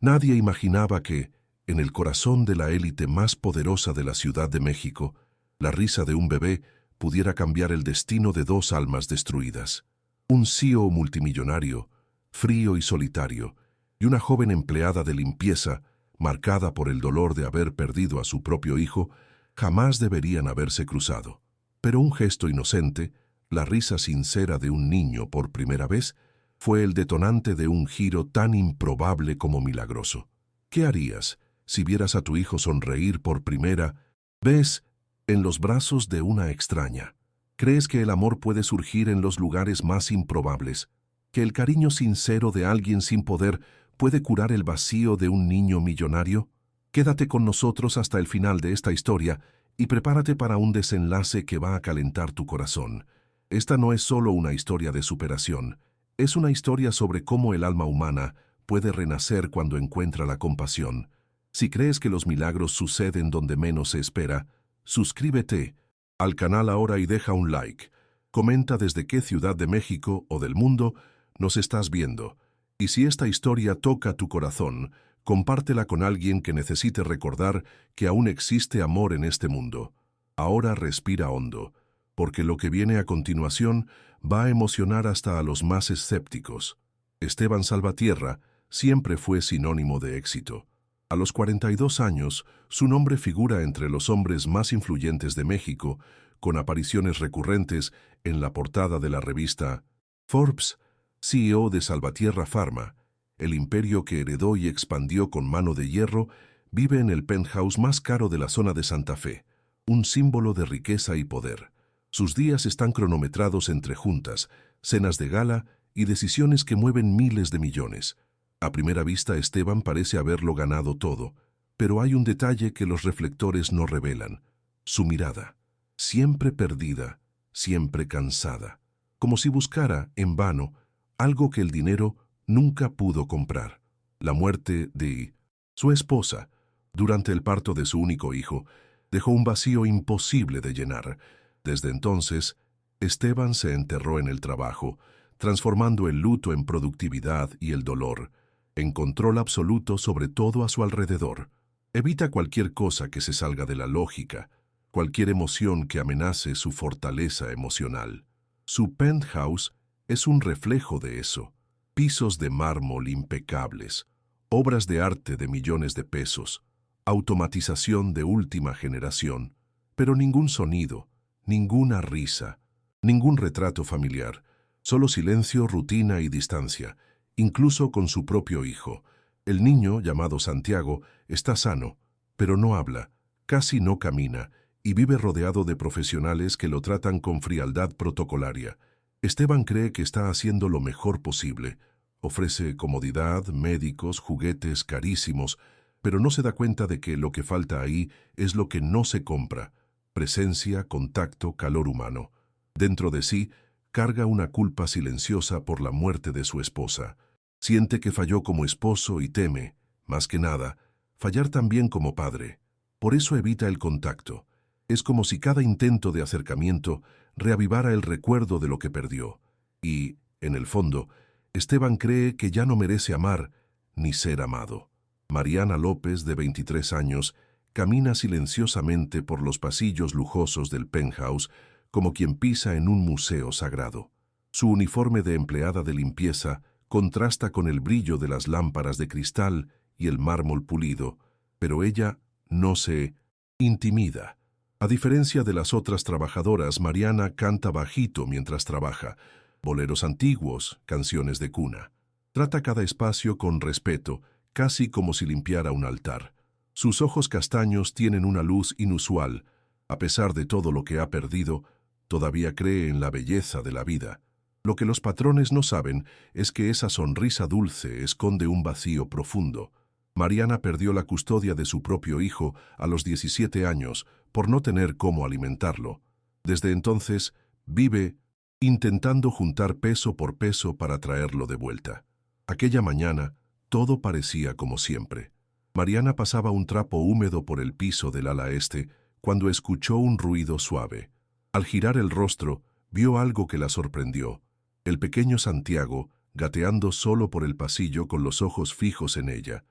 Nadie imaginaba que, en el corazón de la élite más poderosa de la Ciudad de México, la risa de un bebé pudiera cambiar el destino de dos almas destruidas. Un CEO multimillonario, frío y solitario, y una joven empleada de limpieza, marcada por el dolor de haber perdido a su propio hijo, jamás deberían haberse cruzado. Pero un gesto inocente, la risa sincera de un niño por primera vez, fue el detonante de un giro tan improbable como milagroso. ¿Qué harías si vieras a tu hijo sonreír por primera vez en los brazos de una extraña? ¿Crees que el amor puede surgir en los lugares más improbables? ¿Que el cariño sincero de alguien sin poder puede curar el vacío de un niño millonario? Quédate con nosotros hasta el final de esta historia y prepárate para un desenlace que va a calentar tu corazón. Esta no es solo una historia de superación, es una historia sobre cómo el alma humana puede renacer cuando encuentra la compasión. Si crees que los milagros suceden donde menos se espera, suscríbete al canal ahora y deja un like. Comenta desde qué ciudad de México o del mundo nos estás viendo. Y si esta historia toca tu corazón, compártela con alguien que necesite recordar que aún existe amor en este mundo. Ahora respira hondo, porque lo que viene a continuación va a emocionar hasta a los más escépticos. Esteban Salvatierra siempre fue sinónimo de éxito. A los 42 años, su nombre figura entre los hombres más influyentes de México, con apariciones recurrentes en la portada de la revista Forbes. CEO de Salvatierra Pharma, el imperio que heredó y expandió con mano de hierro, vive en el penthouse más caro de la zona de Santa Fe, un símbolo de riqueza y poder. Sus días están cronometrados entre juntas, cenas de gala y decisiones que mueven miles de millones. A primera vista, Esteban parece haberlo ganado todo, pero hay un detalle que los reflectores no revelan: su mirada, siempre perdida, siempre cansada, como si buscara, en vano, algo que el dinero nunca pudo comprar: la muerte de su esposa. Durante el parto de su único hijo, dejó un vacío imposible de llenar. Desde entonces, Esteban se enterró en el trabajo, transformando el luto en productividad y el dolor en control absoluto sobre todo a su alrededor. Evita cualquier cosa que se salga de la lógica, cualquier emoción que amenace su fortaleza emocional. Su penthouse es un reflejo de eso: pisos de mármol impecables, obras de arte de millones de pesos, automatización de última generación, pero ningún sonido, ninguna risa, ningún retrato familiar, solo silencio, rutina y distancia, incluso con su propio hijo. El niño, llamado Santiago, está sano, pero no habla, casi no camina, y vive rodeado de profesionales que lo tratan con frialdad protocolaria. Esteban cree que está haciendo lo mejor posible. Ofrece comodidad, médicos, juguetes carísimos, pero no se da cuenta de que lo que falta ahí es lo que no se compra: presencia, contacto, calor humano. Dentro de sí, carga una culpa silenciosa por la muerte de su esposa. Siente que falló como esposo y teme, más que nada, fallar también como padre. Por eso evita el contacto. Es como si cada intento de acercamiento reavivara el recuerdo de lo que perdió. Y, en el fondo, Esteban cree que ya no merece amar ni ser amado. Mariana López, de 23 años, camina silenciosamente por los pasillos lujosos del penthouse, como quien pisa en un museo sagrado. Su uniforme de empleada de limpieza contrasta con el brillo de las lámparas de cristal y el mármol pulido, pero ella no se intimida. A diferencia de las otras trabajadoras, Mariana canta bajito mientras trabaja, boleros antiguos, canciones de cuna. Trata cada espacio con respeto, casi como si limpiara un altar. Sus ojos castaños tienen una luz inusual. A pesar de todo lo que ha perdido, todavía cree en la belleza de la vida. Lo que los patrones no saben es que esa sonrisa dulce esconde un vacío profundo. Mariana perdió la custodia de su propio hijo a los 17 años por no tener cómo alimentarlo. Desde entonces, vive intentando juntar peso por peso para traerlo de vuelta. Aquella mañana, todo parecía como siempre. Mariana pasaba un trapo húmedo por el piso del ala este cuando escuchó un ruido suave. Al girar el rostro, vio algo que la sorprendió: el pequeño Santiago, gateando solo por el pasillo con los ojos fijos en ella.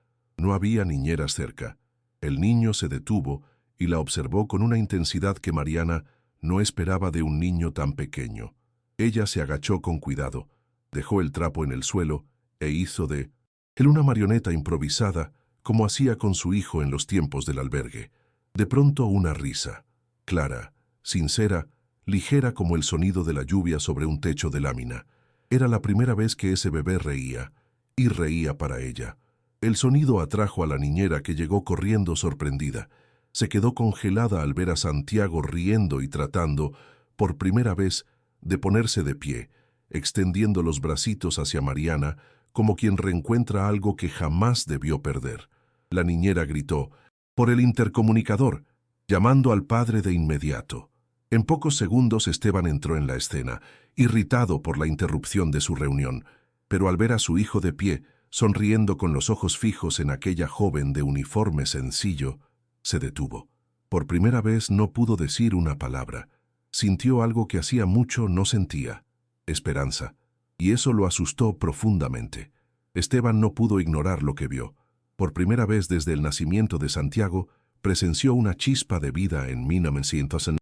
No había niñeras cerca. El niño se detuvo y la observó con una intensidad que Mariana no esperaba de un niño tan pequeño. Ella se agachó con cuidado, dejó el trapo en el suelo e hizo de él una marioneta improvisada, como hacía con su hijo en los tiempos del albergue. De pronto una risa, clara, sincera, ligera como el sonido de la lluvia sobre un techo de lámina. Era la primera vez que ese bebé reía, y reía para ella. El sonido atrajo a la niñera, que llegó corriendo sorprendida. Se quedó congelada al ver a Santiago riendo y tratando, por primera vez, de ponerse de pie, extendiendo los bracitos hacia Mariana, como quien reencuentra algo que jamás debió perder. La niñera gritó, por el intercomunicador, llamando al padre de inmediato. En pocos segundos Esteban entró en la escena, irritado por la interrupción de su reunión, pero al ver a su hijo de pie, sonriendo con los ojos fijos en aquella joven de uniforme sencillo, se detuvo. Por primera vez no pudo decir una palabra. Sintió algo que hacía mucho no sentía: esperanza, y eso lo asustó profundamente. Esteban no pudo ignorar lo que vio. Por primera vez desde el nacimiento de Santiago, presenció una chispa de vida en 1900.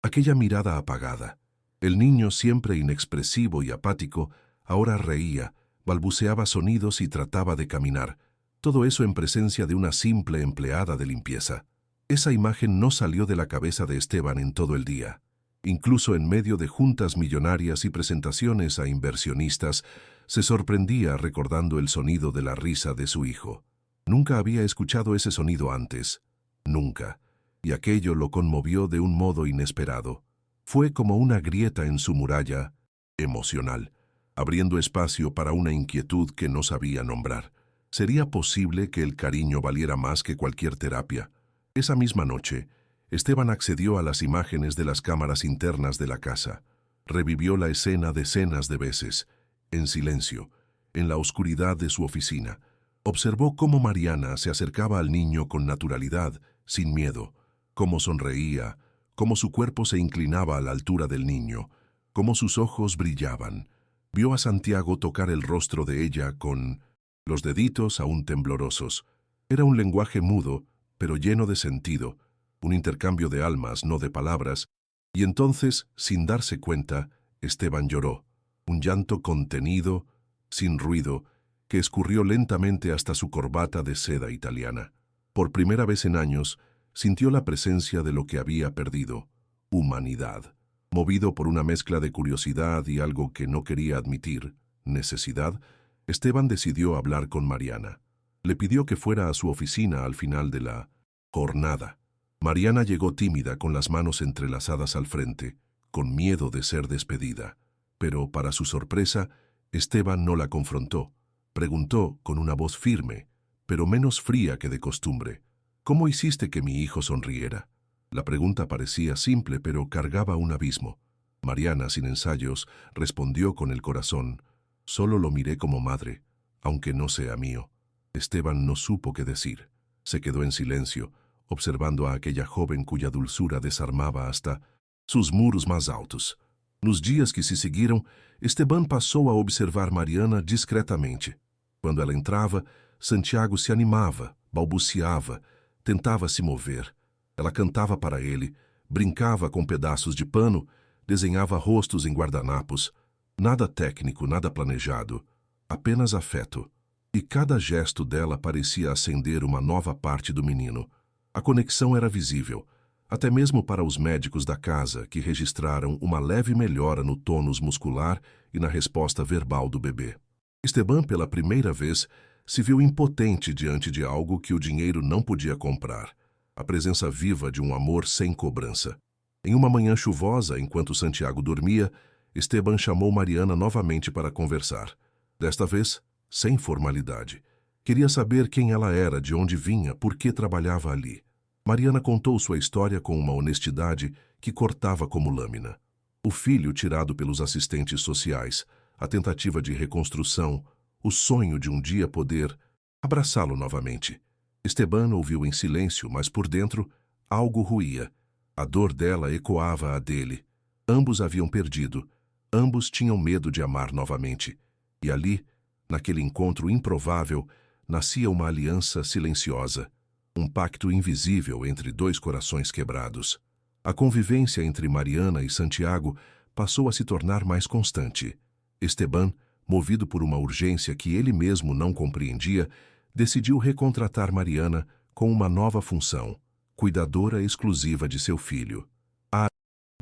Aquella mirada apagada. El niño, siempre inexpresivo y apático, ahora reía, balbuceaba sonidos y trataba de caminar. Todo eso en presencia de una simple empleada de limpieza. Esa imagen no salió de la cabeza de Esteban en todo el día. Incluso en medio de juntas millonarias y presentaciones a inversionistas, se sorprendía recordando el sonido de la risa de su hijo. Nunca había escuchado ese sonido antes. Nunca. Y aquello lo conmovió de un modo inesperado. Fue como una grieta en su muralla emocional, abriendo espacio para una inquietud que no sabía nombrar. ¿Sería posible que el cariño valiera más que cualquier terapia? Esa misma noche, Esteban accedió a las imágenes de las cámaras internas de la casa. Revivió la escena decenas de veces, en silencio, en la oscuridad de su oficina. Observó cómo Mariana se acercaba al niño con naturalidad, sin miedo, cómo sonreía, cómo su cuerpo se inclinaba a la altura del niño, cómo sus ojos brillaban. Vio a Santiago tocar el rostro de ella con los deditos aún temblorosos. Era un lenguaje mudo, pero lleno de sentido, un intercambio de almas, no de palabras, y entonces, sin darse cuenta, Esteban lloró, un llanto contenido, sin ruido, que escurrió lentamente hasta su corbata de seda italiana. Por primera vez en años, sintió la presencia de lo que había perdido: humanidad. Movido por una mezcla de curiosidad y algo que no quería admitir, necesidad, Esteban decidió hablar con Mariana. Le pidió que fuera a su oficina al final de la jornada. Mariana llegó tímida, con las manos entrelazadas al frente, con miedo de ser despedida. Pero, para su sorpresa, Esteban no la confrontó. Preguntó con una voz firme, pero menos fría que de costumbre: ¿cómo hiciste que mi hijo sonriera? La pregunta parecía simple, pero cargaba un abismo. Mariana, sin ensayos, respondió con el corazón: solo lo miré como madre, aunque no sea mío. Esteban no supo qué decir. Se quedó en silencio, observando a aquella joven cuya dulzura desarmaba hasta sus muros más altos. Nos dias que se seguiram, Esteban passou a observar Mariana discretamente. Quando ela entrava, Santiago se animava, balbuciava, tentava se mover. Ela cantava para ele, brincava com pedaços de pano, desenhava rostos em guardanapos. Nada técnico, nada planejado, apenas afeto. E cada gesto dela parecia acender uma nova parte do menino. A conexão era visível, até mesmo para os médicos da casa, que registraram uma leve melhora no tônus muscular e na resposta verbal do bebê. Esteban, pela primeira vez, se viu impotente diante de algo que o dinheiro não podia comprar: a presença viva de um amor sem cobrança. Em uma manhã chuvosa, enquanto Santiago dormia, Esteban chamou Mariana novamente para conversar. Desta vez, sem formalidade. Queria saber quem ela era, de onde vinha, por que trabalhava ali. Mariana contou sua história com uma honestidade que cortava como lâmina. O filho tirado pelos assistentes sociais, a tentativa de reconstrução, o sonho de um dia poder abraçá-lo novamente. Esteban ouviu em silêncio, mas por dentro algo ruía. A dor dela ecoava a dele. Ambos haviam perdido. Ambos tinham medo de amar novamente. E ali, naquele encontro improvável, nascia uma aliança silenciosa, um pacto invisível entre dois corações quebrados. A convivência entre Mariana e Santiago passou a se tornar mais constante. Esteban, movido por uma urgência que ele mesmo não compreendia, decidiu recontratar Mariana com uma nova função, cuidadora exclusiva de seu filho. A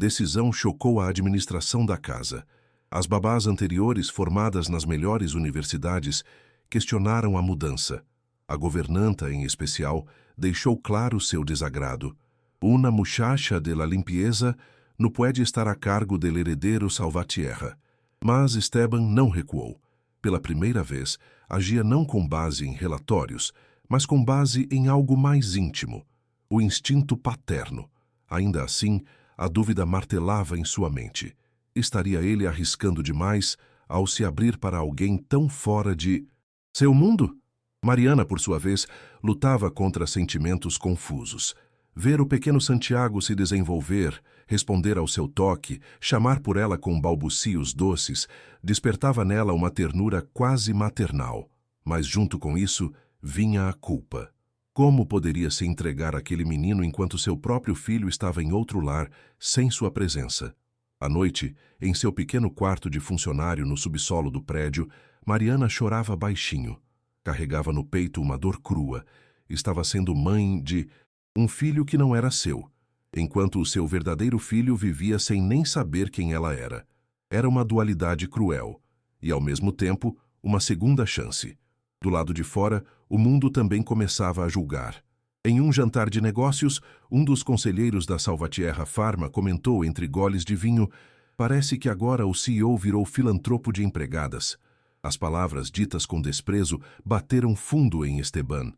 decisão chocou a administração da casa. As babás anteriores, formadas nas melhores universidades, questionaram a mudança. A governanta, em especial, deixou claro seu desagrado. Una muchacha de la limpieza no puede estar a cargo del heredero Salvatierra. Mas Esteban não recuou. Pela primeira vez, agia não com base em relatórios, mas com base em algo mais íntimo, o instinto paterno. Ainda assim, a dúvida martelava em sua mente. Estaria ele arriscando demais ao se abrir para alguém tão fora de seu mundo? Mariana, por sua vez, lutava contra sentimentos confusos. Ver o pequeno Santiago se desenvolver, responder ao seu toque, chamar por ela com balbucios doces, despertava nela uma ternura quase maternal. Mas junto com isso, vinha a culpa. Como poderia se entregar àquele menino enquanto seu próprio filho estava em outro lar, sem sua presença? À noite, em seu pequeno quarto de funcionário no subsolo do prédio, Mariana chorava baixinho. Carregava no peito uma dor crua. Estava sendo mãe de um filho que não era seu, enquanto o seu verdadeiro filho vivia sem nem saber quem ela era. Era uma dualidade cruel e, ao mesmo tempo, uma segunda chance. Do lado de fora, o mundo também começava a julgar. Em um jantar de negócios, um dos conselheiros da Salvatierra Pharma comentou entre goles de vinho: "Parece que agora o CEO virou filantropo de empregadas." As palavras ditas com desprezo bateram fundo em Esteban.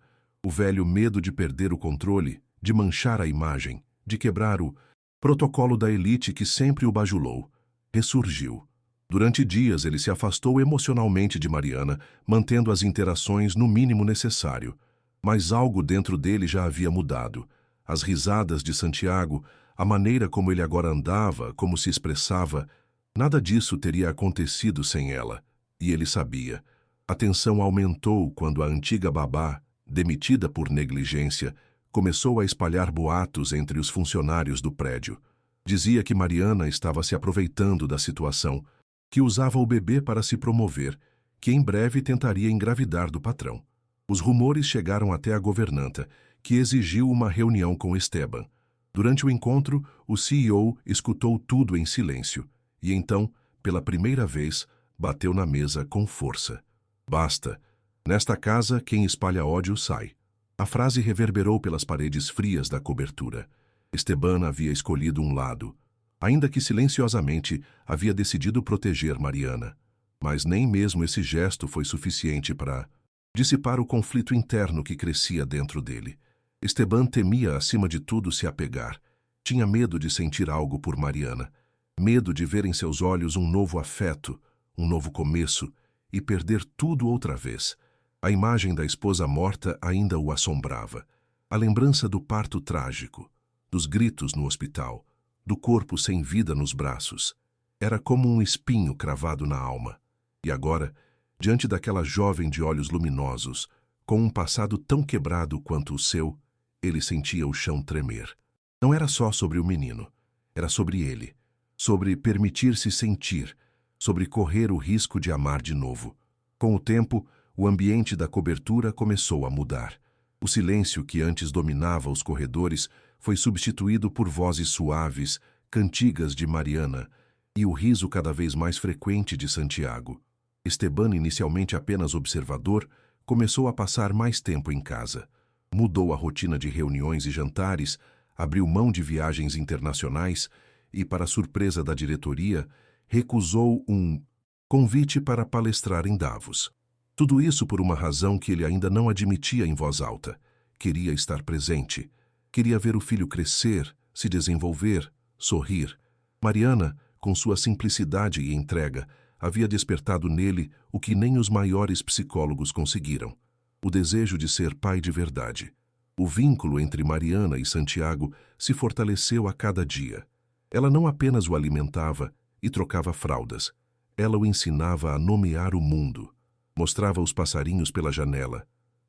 O velho medo de perder o controle, de manchar a imagem, de quebrar o protocolo da elite que sempre o bajulou, ressurgiu. Durante dias ele se afastou emocionalmente de Mariana, mantendo as interações no mínimo necessário. Mas algo dentro dele já havia mudado. As risadas de Santiago, a maneira como ele agora andava, como se expressava, nada disso teria acontecido sem ela. E ele sabia. A tensão aumentou quando a antiga babá, demitida por negligência, começou a espalhar boatos entre os funcionários do prédio. Dizia que Mariana estava se aproveitando da situação, que usava o bebê para se promover, que em breve tentaria engravidar do patrão. Os rumores chegaram até a governanta, que exigiu uma reunião com Esteban. Durante o encontro, o CEO escutou tudo em silêncio e então, pela primeira vez, bateu na mesa com força. "Basta. Nesta casa, quem espalha ódio sai." A frase reverberou pelas paredes frias da cobertura. Esteban havia escolhido um lado. Ainda que silenciosamente, havia decidido proteger Mariana. Mas nem mesmo esse gesto foi suficiente para dissipar o conflito interno que crescia dentro dele. Esteban temia, acima de tudo, se apegar. Tinha medo de sentir algo por Mariana. Medo de ver em seus olhos um novo afeto, um novo começo, e perder tudo outra vez. A imagem da esposa morta ainda o assombrava. A lembrança do parto trágico, dos gritos no hospital, do corpo sem vida nos braços. Era como um espinho cravado na alma. E agora, diante daquela jovem de olhos luminosos, com um passado tão quebrado quanto o seu, ele sentia o chão tremer. Não era só sobre o menino, era sobre ele, sobre permitir-se sentir, sobre correr o risco de amar de novo. Com o tempo, o ambiente da cobertura começou a mudar. O silêncio que antes dominava os corredores foi substituído por vozes suaves, cantigas de Mariana e o riso cada vez mais frequente de Santiago. Esteban, inicialmente apenas observador, começou a passar mais tempo em casa. Mudou a rotina de reuniões e jantares, abriu mão de viagens internacionais e, para surpresa da diretoria, recusou um convite para palestrar em Davos. Tudo isso por uma razão que ele ainda não admitia em voz alta. Queria estar presente. Queria ver o filho crescer, se desenvolver, sorrir. Mariana, com sua simplicidade e entrega, havia despertado nele o que nem os maiores psicólogos conseguiram: o desejo de ser pai de verdade. O vínculo entre Mariana e Santiago se fortaleceu a cada dia. Ela não apenas o alimentava e trocava fraldas. Ela o ensinava a nomear o mundo. Mostrava os passarinhos pela janela.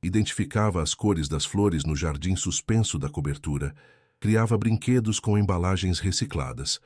identificava as cores das flores no jardim suspenso da cobertura, criava brinquedos com embalagens recicladas.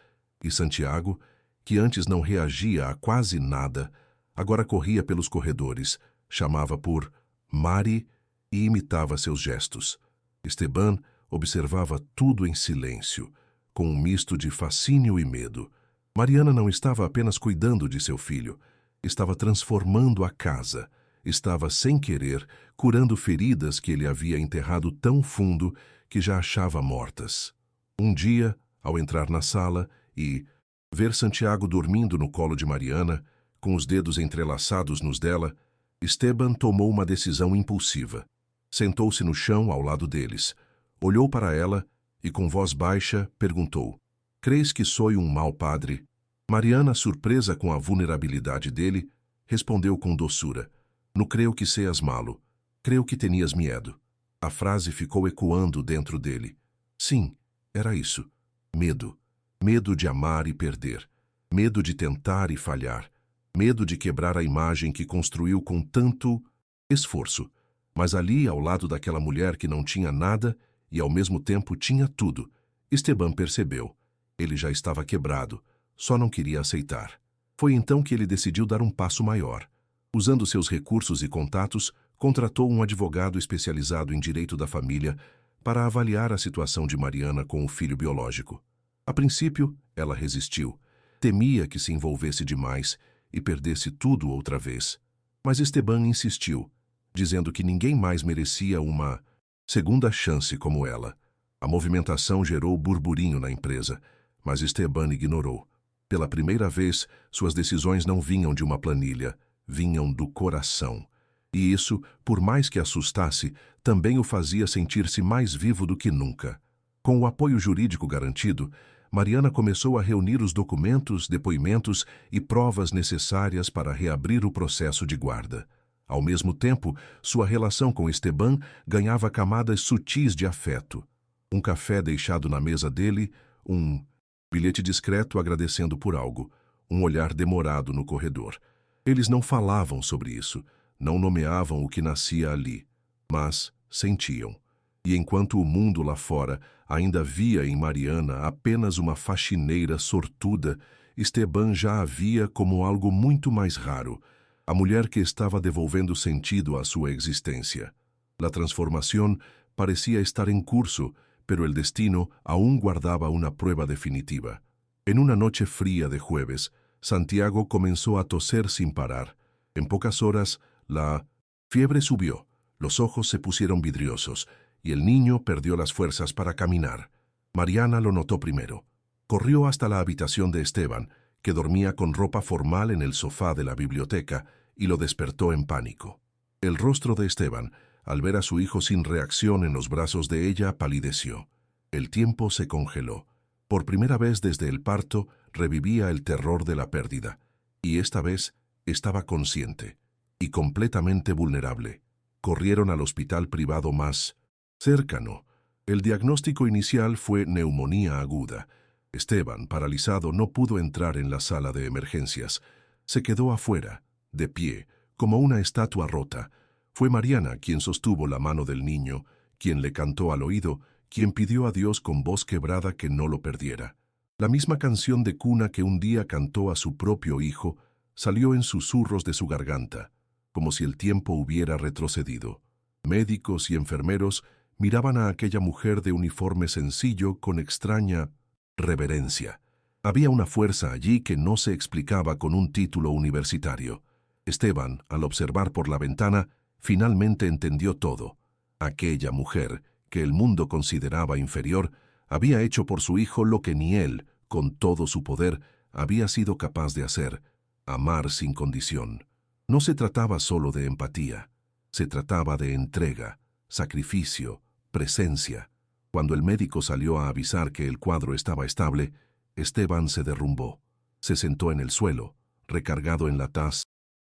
E Santiago, que antes não reagia a quase nada, agora corria pelos corredores, chamava por Mari e imitava seus gestos. Esteban observava tudo em silêncio, com um misto de fascínio e medo. Mariana não estava apenas cuidando de seu filho, estava transformando a casa, estava, sem querer, curando feridas que ele havia enterrado tão fundo que já achava mortas. Um dia, ao entrar na sala e ver Santiago dormindo no colo de Mariana, com os dedos entrelaçados nos dela, Esteban tomou uma decisão impulsiva. Sentou-se no chão ao lado deles, olhou para ela e, com voz baixa, perguntou: "Crees que sou um mau padre?" Mariana, surpresa com a vulnerabilidade dele, respondeu com doçura: "Não creio que seas malo. Creio que tenias medo." A frase ficou ecoando dentro dele. Sim, era isso. Medo. Medo de amar e perder. Medo de tentar e falhar. Medo de quebrar a imagem que construiu com tanto esforço. Mas ali, ao lado daquela mulher que não tinha nada e ao mesmo tempo tinha tudo, Esteban percebeu. Ele já estava quebrado, só não queria aceitar. Foi então que ele decidiu dar um passo maior. Usando seus recursos e contatos, contratou um advogado especializado em direito da família para avaliar a situação de Mariana com o filho biológico. A princípio, ela resistiu. Temia que se envolvesse demais e perdesse tudo outra vez. Mas Esteban insistiu, dizendo que ninguém mais merecia uma segunda chance como ela. A movimentação gerou burburinho na empresa, mas Esteban ignorou. Pela primeira vez, suas decisões não vinham de uma planilha, vinham do coração. E isso, por mais que assustasse, também o fazia sentir-se mais vivo do que nunca. Com o apoio jurídico garantido, Mariana começou a reunir os documentos, depoimentos e provas necessárias para reabrir o processo de guarda. Ao mesmo tempo, sua relação com Esteban ganhava camadas sutis de afeto. Um café deixado na mesa dele, um bilhete discreto agradecendo por algo, um olhar demorado no corredor. Eles não falavam sobre isso, não nomeavam o que nascia ali, mas sentiam. E enquanto o mundo lá fora ainda via em Mariana apenas uma faxineira sortuda, Esteban já a via como algo muito mais raro, a mulher que estava devolvendo sentido à sua existência. La transformación parecía estar en curso, pero el destino aún guardaba una prueba definitiva. En una noche fría de jueves, Santiago comenzó a toser sin parar. En pocas horas, la fiebre subió, los ojos se pusieron vidriosos, y el niño perdió las fuerzas para caminar. Mariana lo notó primero. Corrió hasta la habitación de Esteban, que dormía con ropa formal en el sofá de la biblioteca, y lo despertó en pánico. El rostro de Esteban, al ver a su hijo sin reacción en los brazos de ella, palideció. El tiempo se congeló. Por primera vez desde el parto, revivía el terror de la pérdida, y esta vez estaba consciente y completamente vulnerable. Corrieron al hospital privado más cercano. El diagnóstico inicial fue neumonía aguda. Esteban, paralizado, no pudo entrar en la sala de emergencias. Se quedó afuera, de pie, como una estatua rota. Fue Mariana quien sostuvo la mano del niño, quien le cantó al oído, quien pidió a Dios con voz quebrada que no lo perdiera. La misma canción de cuna que un día cantó a su propio hijo salió en susurros de su garganta, como si el tiempo hubiera retrocedido. Médicos y enfermeros miraban a aquella mujer de uniforme sencillo con extraña reverencia. Había una fuerza allí que no se explicaba con un título universitario. Esteban, al observar por la ventana, finalmente entendió todo. Aquella mujer, que el mundo consideraba inferior, había hecho por su hijo lo que ni él, con todo su poder, había sido capaz de hacer: amar sin condición. No se trataba solo de empatía, se trataba de entrega, sacrificio, presencia. Cuando el médico salió a avisar que el cuadro estaba estable, Esteban se derrumbó. Se sentó en el suelo, recargado en la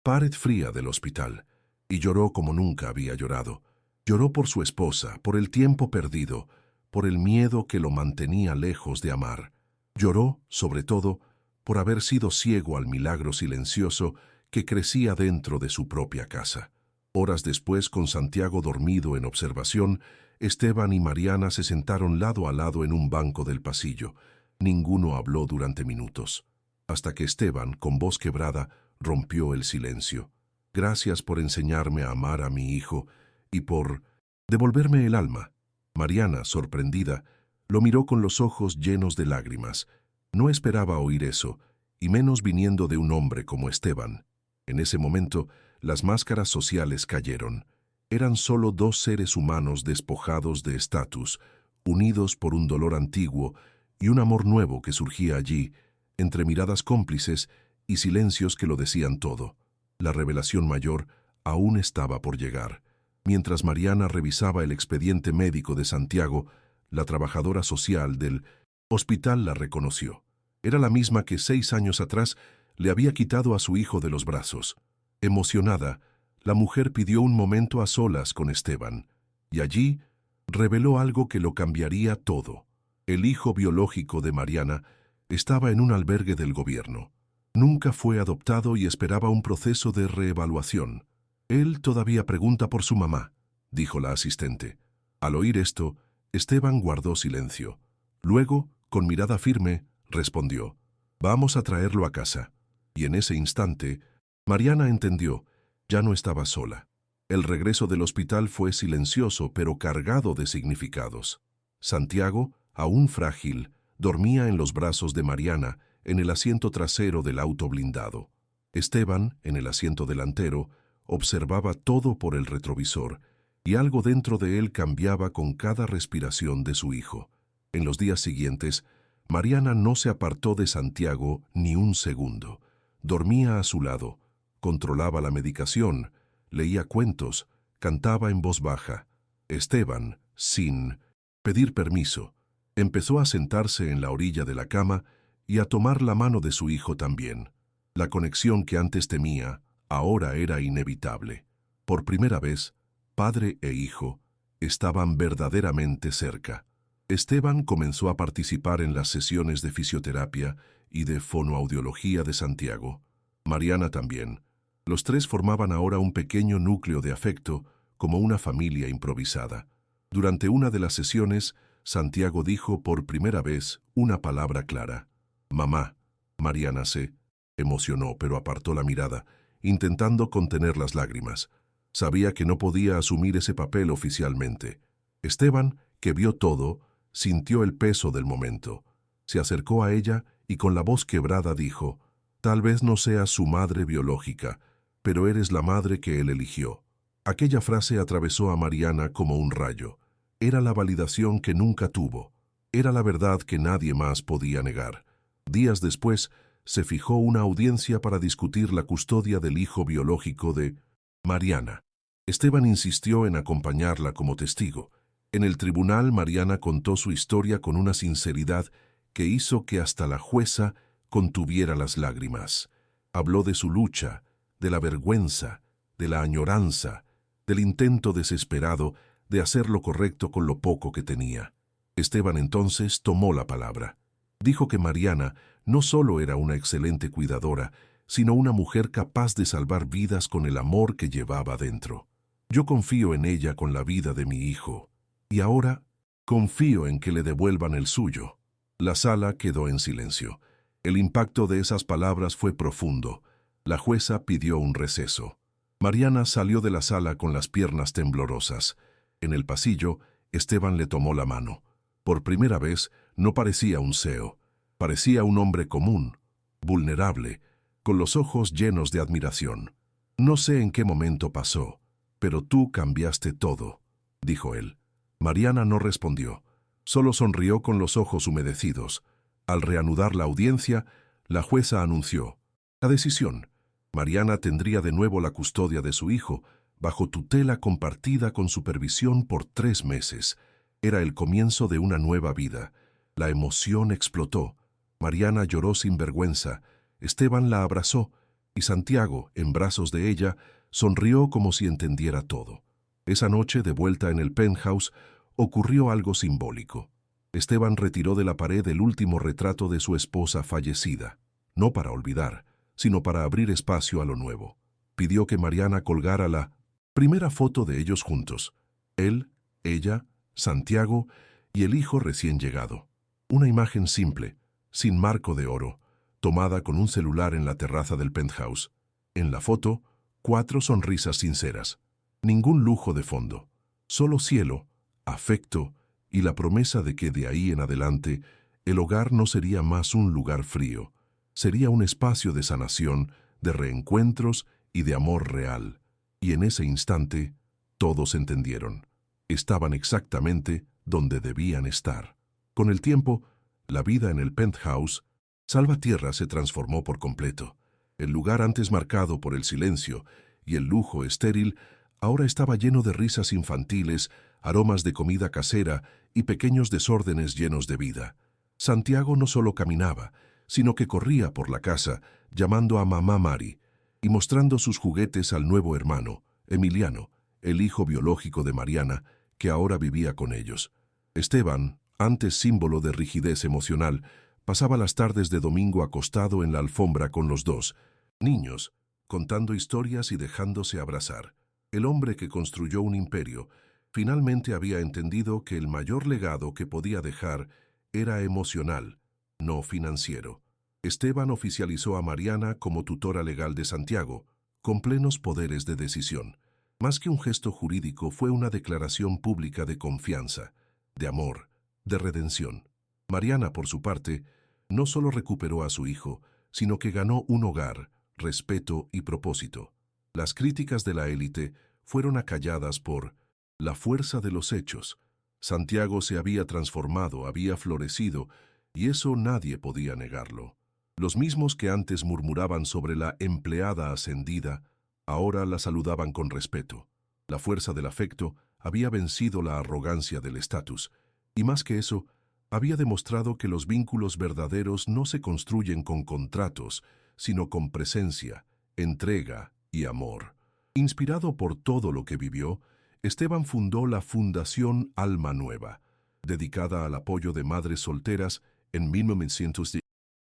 pared fría del hospital, y lloró como nunca había llorado. Lloró por su esposa, por el tiempo perdido, por el miedo que lo mantenía lejos de amar. Lloró, sobre todo, por haber sido ciego al milagro silencioso que crecía dentro de su propia casa. Horas después, con Santiago dormido en observación, Esteban y Mariana se sentaron lado a lado en un banco del pasillo. Ninguno habló durante minutos, hasta que Esteban, con voz quebrada, rompió el silencio. «Gracias por enseñarme a amar a mi hijo y por devolverme el alma». Mariana, sorprendida, lo miró con los ojos llenos de lágrimas. No esperaba oír eso, y menos viniendo de un hombre como Esteban. En ese momento, las máscaras sociales cayeron. Eran solo dos seres humanos despojados de estatus, unidos por un dolor antiguo y un amor nuevo que surgía allí, entre miradas cómplices y silencios que lo decían todo. La revelación mayor aún estaba por llegar. Mientras Mariana revisaba el expediente médico de Santiago, la trabajadora social del hospital la reconoció. Era la misma que 6 años atrás le había quitado a su hijo de los brazos. Emocionada, la mujer pidió un momento a solas con Esteban, y allí reveló algo que lo cambiaría todo. El hijo biológico de Mariana estaba en un albergue del gobierno. Nunca fue adoptado y esperaba un proceso de reevaluación. «Él todavía pregunta por su mamá», dijo la asistente. Al oír esto, Esteban guardó silencio. Luego, con mirada firme, respondió: «Vamos a traerlo a casa». Y en ese instante, Mariana entendió, ya no estaba sola. El regreso del hospital fue silencioso, pero cargado de significados. Santiago, aún frágil, dormía en los brazos de Mariana, en el asiento trasero del auto blindado. Esteban, en el asiento delantero, observaba todo por el retrovisor, y algo dentro de él cambiaba con cada respiración de su hijo. En los días siguientes, Mariana no se apartó de Santiago ni un segundo. Dormía a su lado, controlaba la medicación, leía cuentos, cantaba en voz baja. Esteban, sin pedir permiso, empezó a sentarse en la orilla de la cama y a tomar la mano de su hijo también. La conexión que antes temía, ahora era inevitable. Por primera vez, padre e hijo estaban verdaderamente cerca. Esteban comenzó a participar en las sesiones de fisioterapia y de fonoaudiología de Santiago. Mariana también. Los tres formaban ahora un pequeño núcleo de afecto, como una familia improvisada. Durante una de las sesiones, Santiago dijo por primera vez una palabra clara: «Mamá». Mariana se emocionó, pero apartó la mirada, intentando contener las lágrimas. Sabía que no podía asumir ese papel oficialmente. Esteban, que vio todo, sintió el peso del momento. Se acercó a ella y con la voz quebrada dijo: «Tal vez no seas su madre biológica, pero eres la madre que él eligió». Aquella frase atravesó a Mariana como un rayo. Era la validación que nunca tuvo. Era la verdad que nadie más podía negar. Días después, se fijó una audiencia para discutir la custodia del hijo biológico de Mariana. Esteban insistió en acompañarla como testigo. En el tribunal, Mariana contó su historia con una sinceridad que hizo que hasta la jueza contuviera las lágrimas. Habló de su lucha, de la vergüenza, de la añoranza, del intento desesperado de hacer lo correcto con lo poco que tenía. Esteban entonces tomó la palabra. Dijo que Mariana no solo era una excelente cuidadora, sino una mujer capaz de salvar vidas con el amor que llevaba dentro. «Yo confío en ella con la vida de mi hijo, y ahora confío en que le devuelvan el suyo». La sala quedó en silencio. El impacto de esas palabras fue profundo. La jueza pidió un receso. Mariana salió de la sala con las piernas temblorosas. En el pasillo, Esteban le tomó la mano. Por primera vez, no parecía un CEO. Parecía un hombre común, vulnerable, con los ojos llenos de admiración. «No sé en qué momento pasó, pero tú cambiaste todo», dijo él. Mariana no respondió. Solo sonrió con los ojos humedecidos. Al reanudar la audiencia, la jueza anunció: «La decisión. Mariana tendría de nuevo la custodia de su hijo, bajo tutela compartida con supervisión por 3 meses. Era el comienzo de una nueva vida. La emoción explotó. Mariana lloró sin vergüenza. Esteban la abrazó, y Santiago, en brazos de ella, sonrió como si entendiera todo. Esa noche, de vuelta en el penthouse, ocurrió algo simbólico. Esteban retiró de la pared el último retrato de su esposa fallecida, no para olvidar, sino para abrir espacio a lo nuevo. Pidió que Mariana colgara la Primera foto de ellos juntos. Él, ella, Santiago y el hijo recién llegado. Una imagen simple, sin marco de oro, tomada con un celular en la terraza del penthouse. En la foto, 4 sonrisas sinceras. Ningún lujo de fondo. Solo cielo, afecto y la promesa de que de ahí en adelante el hogar no sería más un lugar frío. Sería un espacio de sanación, de reencuentros y de amor real. Y en ese instante, todos entendieron. Estaban exactamente donde debían estar. Con el tiempo, la vida en el penthouse, Salvatierra se transformó por completo. El lugar antes marcado por el silencio y el lujo estéril, ahora estaba lleno de risas infantiles, aromas de comida casera y pequeños desórdenes llenos de vida. Santiago no solo caminaba, sino que corría por la casa, llamando a mamá Mari y mostrando sus juguetes al nuevo hermano, Emiliano, el hijo biológico de Mariana, que ahora vivía con ellos. Esteban, antes símbolo de rigidez emocional, pasaba las tardes de domingo acostado en la alfombra con los dos niños, contando historias y dejándose abrazar. El hombre que construyó un imperio finalmente había entendido que el mayor legado que podía dejar era emocional, no financiero. Esteban oficializó a Mariana como tutora legal de Santiago, con plenos poderes de decisión. Más que un gesto jurídico, fue una declaración pública de confianza, de amor, de redención. Mariana, por su parte, no solo recuperó a su hijo, sino que ganó un hogar, respeto y propósito. Las críticas de la élite fueron acalladas por la fuerza de los hechos. Santiago se había transformado, había florecido, y eso nadie podía negarlo. Los mismos que antes murmuraban sobre la empleada ascendida, ahora la saludaban con respeto. La fuerza del afecto había vencido la arrogancia del estatus, y más que eso, había demostrado que los vínculos verdaderos no se construyen con contratos, sino con presencia, entrega y amor. Inspirado por todo lo que vivió, Esteban fundó la Fundación Alma Nueva, dedicada al apoyo de madres solteras en 1910.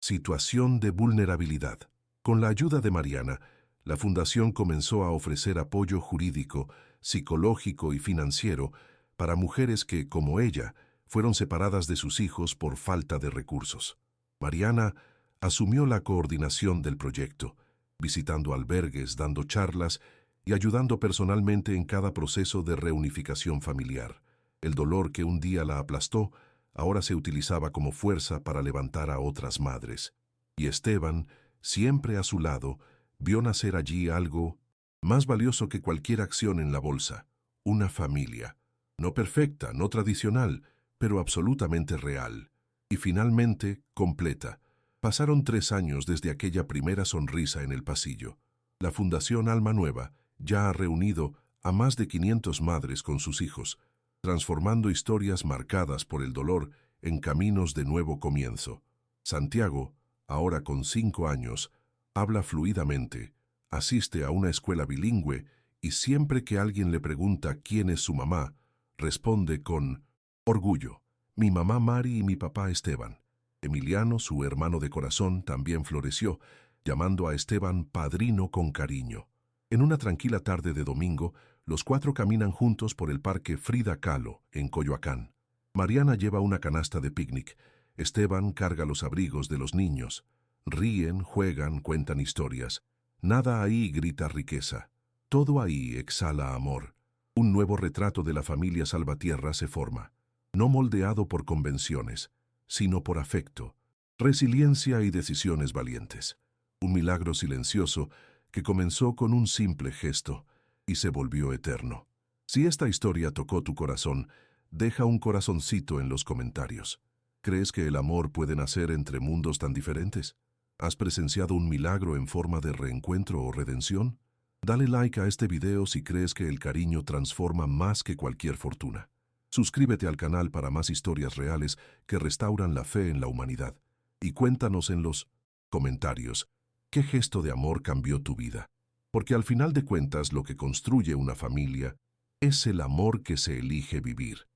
Situación de vulnerabilidad. Con la ayuda de Mariana, la fundación comenzó a ofrecer apoyo jurídico, psicológico y financiero para mujeres que, como ella, fueron separadas de sus hijos por falta de recursos. Mariana asumió la coordinación del proyecto, visitando albergues, dando charlas y ayudando personalmente en cada proceso de reunificación familiar. El dolor que un día la aplastó, ahora se utilizaba como fuerza para levantar a otras madres. Y Esteban, siempre a su lado, vio nacer allí algo más valioso que cualquier acción en la bolsa: una familia. No perfecta, no tradicional, pero absolutamente real. Y finalmente, completa. Pasaron 3 años desde aquella primera sonrisa en el pasillo. La Fundación Alma Nueva ya ha reunido a más de 500 madres con sus hijos, transformando historias marcadas por el dolor en caminos de nuevo comienzo. Santiago, ahora con 5 años, habla fluidamente, asiste a una escuela bilingüe y siempre que alguien le pregunta quién es su mamá, responde con orgullo: mi mamá Mari y mi papá Esteban. Emiliano, su hermano de corazón, también floreció, llamando a Esteban padrino con cariño. En una tranquila tarde de domingo, los 4 caminan juntos por el parque Frida Kahlo, en Coyoacán. Mariana lleva una canasta de picnic. Esteban carga los abrigos de los niños. Ríen, juegan, cuentan historias. Nada ahí grita riqueza. Todo ahí exhala amor. Un nuevo retrato de la familia Salvatierra se forma, no moldeado por convenciones, sino por afecto, resiliencia y decisiones valientes. Un milagro silencioso que comenzó con un simple gesto y se volvió eterno. Si esta historia tocó tu corazón, deja un corazoncito en los comentarios. ¿Crees que el amor puede nacer entre mundos tan diferentes? ¿Has presenciado un milagro en forma de reencuentro o redención? Dale like a este video si crees que el cariño transforma más que cualquier fortuna. Suscríbete al canal para más historias reales que restauran la fe en la humanidad. Y cuéntanos en los comentarios qué gesto de amor cambió tu vida. Porque al final de cuentas lo que construye una familia es el amor que se elige vivir.